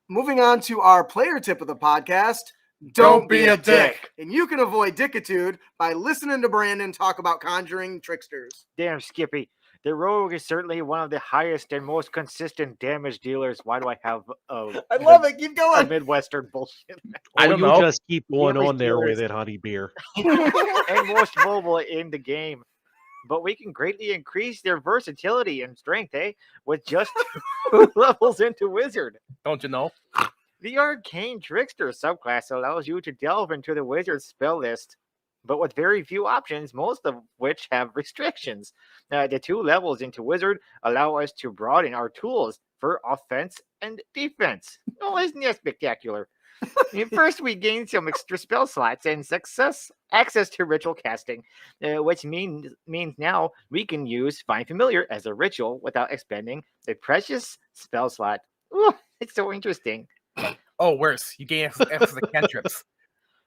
moving on to our player tip of the podcast. Don't be a dick. And you can avoid dickitude by listening to Brandon talk about Conjuring Tricksters. Damn, Skippy. The rogue is certainly one of the highest and most consistent damage dealers. Why do I have I love it. Keep a going. Midwestern bullshit? I don't you know. just keep going Damage on there with dealers. it, honey beer. And most mobile in the game. But we can greatly increase their versatility and strength, with just 2 levels into Wizard. Don't you know? The Arcane Trickster subclass allows you to delve into the Wizard's spell list, but with very few options, most of which have restrictions. The 2 levels into Wizard allow us to broaden our tools for offense and defense. Oh, isn't that spectacular? First, we gain some extra spell slots and access to ritual casting, which means now we can use Find Familiar as a ritual without expending a precious spell slot. Ooh, it's so interesting. Oh, worse. You gain access to cantrips.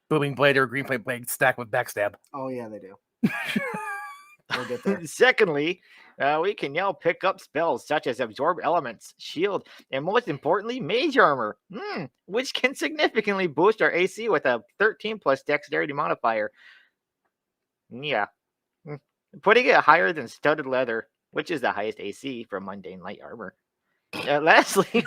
Booming Blade or Green Plate Blade stacked with Backstab. Oh, yeah, they do. We'll get there. Secondly, we can now pick up spells such as Absorb Elements, Shield, and most importantly, Mage Armor, which can significantly boost our AC with a 13 plus Dexterity modifier. Yeah. Putting it higher than Studded Leather, which is the highest AC for Mundane Light Armor. Lastly,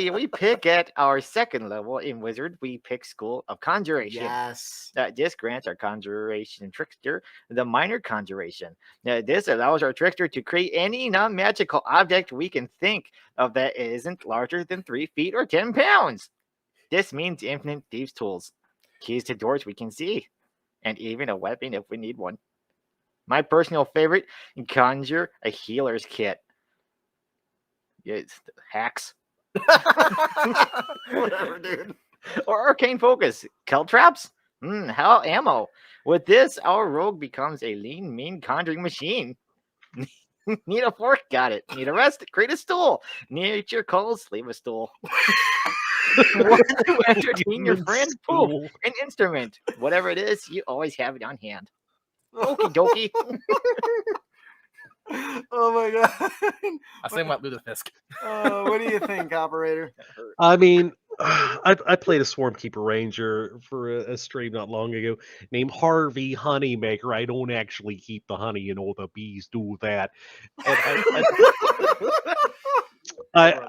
we pick at our 2nd level in Wizard. We pick School of Conjuration. Yes. This grants our Conjuration Trickster the Minor Conjuration. This allows our Trickster to create any non-magical object we can think of that isn't larger than 3 feet or 10 pounds. This means infinite thieves' tools, keys to doors we can see, and even a weapon if we need one. My personal favorite, Conjure a Healer's Kit. It's hacks. Whatever, dude. Or Arcane Focus. Kill traps? How ammo. With this, our rogue becomes a lean, mean conjuring machine. Need a fork? Got it. Need a rest? Create a stool. Nature calls? Leave a stool. Want to entertain your friends? Poop. An instrument. Whatever it is, you always have it on hand. Okie dokie. Oh my god! I say about Ludafisk. What do you think, operator? I mean, I played a Swarmkeeper Ranger for a stream not long ago named Harvey Honeymaker. I don't actually keep the honey, the bees do that. And I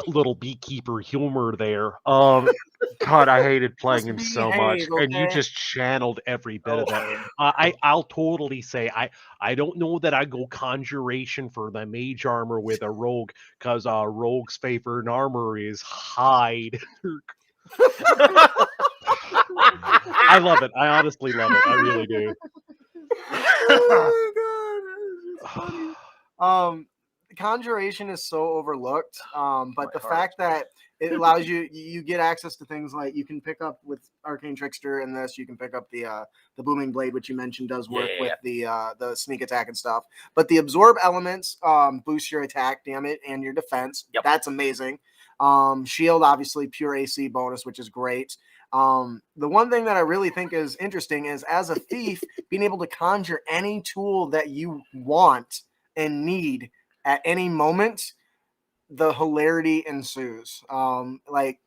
little beekeeper humor there. God, I hated playing him so much, and you just channeled every bit of that. I'll totally say I don't know that I go Conjuration for the Mage Armor with a Rogue, because Rogue's favorite armor is hide. I love it. I honestly love it. I really do. Oh my god, that is funny. Conjuration is so overlooked, but the fact that it allows you get access to things like you can pick up with Arcane Trickster in this. You can pick up the Booming Blade, which you mentioned does work with the sneak attack and stuff. But the Absorb Elements boost your attack damage and your defense. Yep. That's amazing. Shield, obviously, pure AC bonus, which is great. The one thing that I really think is interesting is, as a thief, being able to conjure any tool that you want and need at any moment, the hilarity ensues. Like,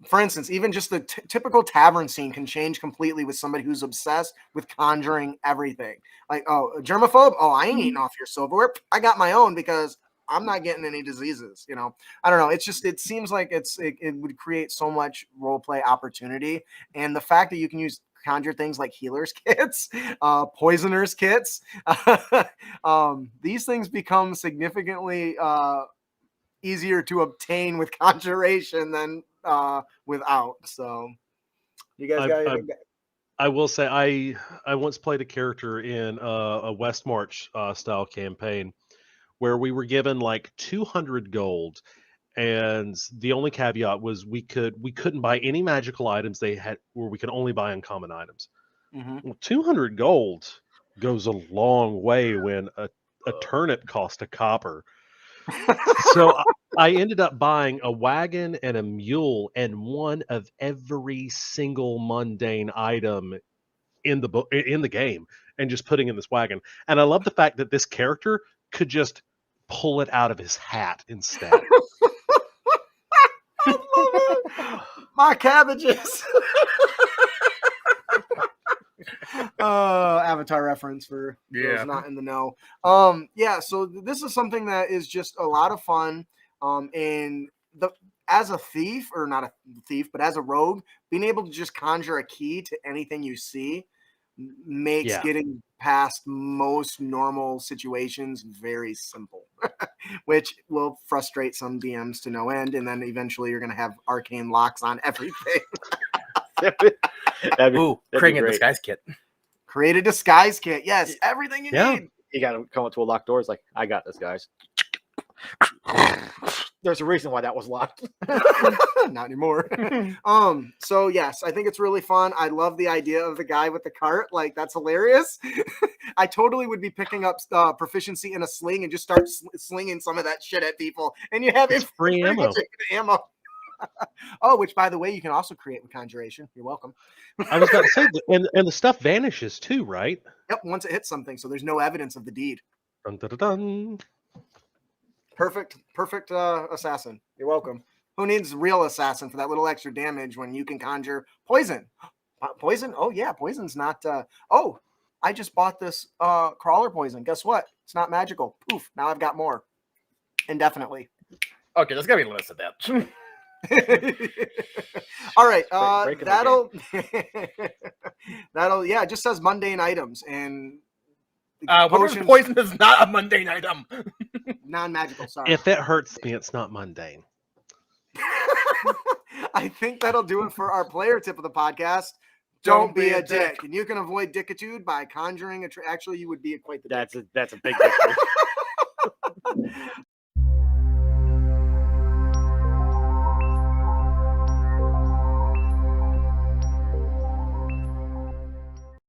for instance, even just the typical tavern scene can change completely with somebody who's obsessed with conjuring everything. Like, oh, germaphobe? Oh, I ain't eating off your silverware. I got my own because I'm not getting any diseases. I don't know. It's just, it seems like it would create so much role play opportunity. And the fact that you can conjure things like healers kits, poisoners kits, these things become significantly easier to obtain with conjuration than without. So you guys got anything? I will say I once played a character in a West March style campaign where we were given like 200 gold, and the only caveat was we couldn't buy any magical items they had, or we could only buy uncommon items. Mm-hmm. Well, 200 gold goes a long way when a turnip cost a copper. So I ended up buying a wagon and a mule and one of every single mundane item in the game, and just putting in this wagon. And I love the fact that this character could just pull it out of his hat instead. My cabbages. Avatar reference for those not in the know. Yeah, so this is something that is just a lot of fun. And as a thief, or not a thief, but as a rogue, being able to just conjure a key to anything you see makes getting past most normal situations very simple, which will frustrate some DMs to no end. And then eventually you're going to have arcane locks on everything. Ooh, creating a disguise kit. Create a disguise kit. Yes, everything you need. You got to come up to a locked door. It's like, I got this, guys. There's a reason why that was locked. Not anymore. So yes, I think it's really fun. I love the idea of the guy with the cart. Like, that's hilarious. I totally would be picking up proficiency in a sling and just start slinging some of that shit at people. And you have free ammo. Oh, which by the way, you can also create with conjuration. You're welcome. I was about to say, and the stuff vanishes too, right? Yep, once it hits something, so there's no evidence of the deed. Dun, dun, dun, dun. Perfect assassin. You're welcome. Who needs real assassin for that little extra damage when you can conjure poison? Poison? Oh yeah, poison's not. Oh, I just bought this crawler poison. Guess what? It's not magical. Poof! Now I've got more. Indefinitely. Okay, there's gotta be limits to that. All right, that'll it just says mundane items, and poison is not a mundane item. Non-magical. Sorry. If it hurts me, it's not mundane. I think that'll do it for our player tip of the podcast. Don't be a dick. And you can avoid dickitude by conjuring actually, you would be quite the dick. That's a big dick.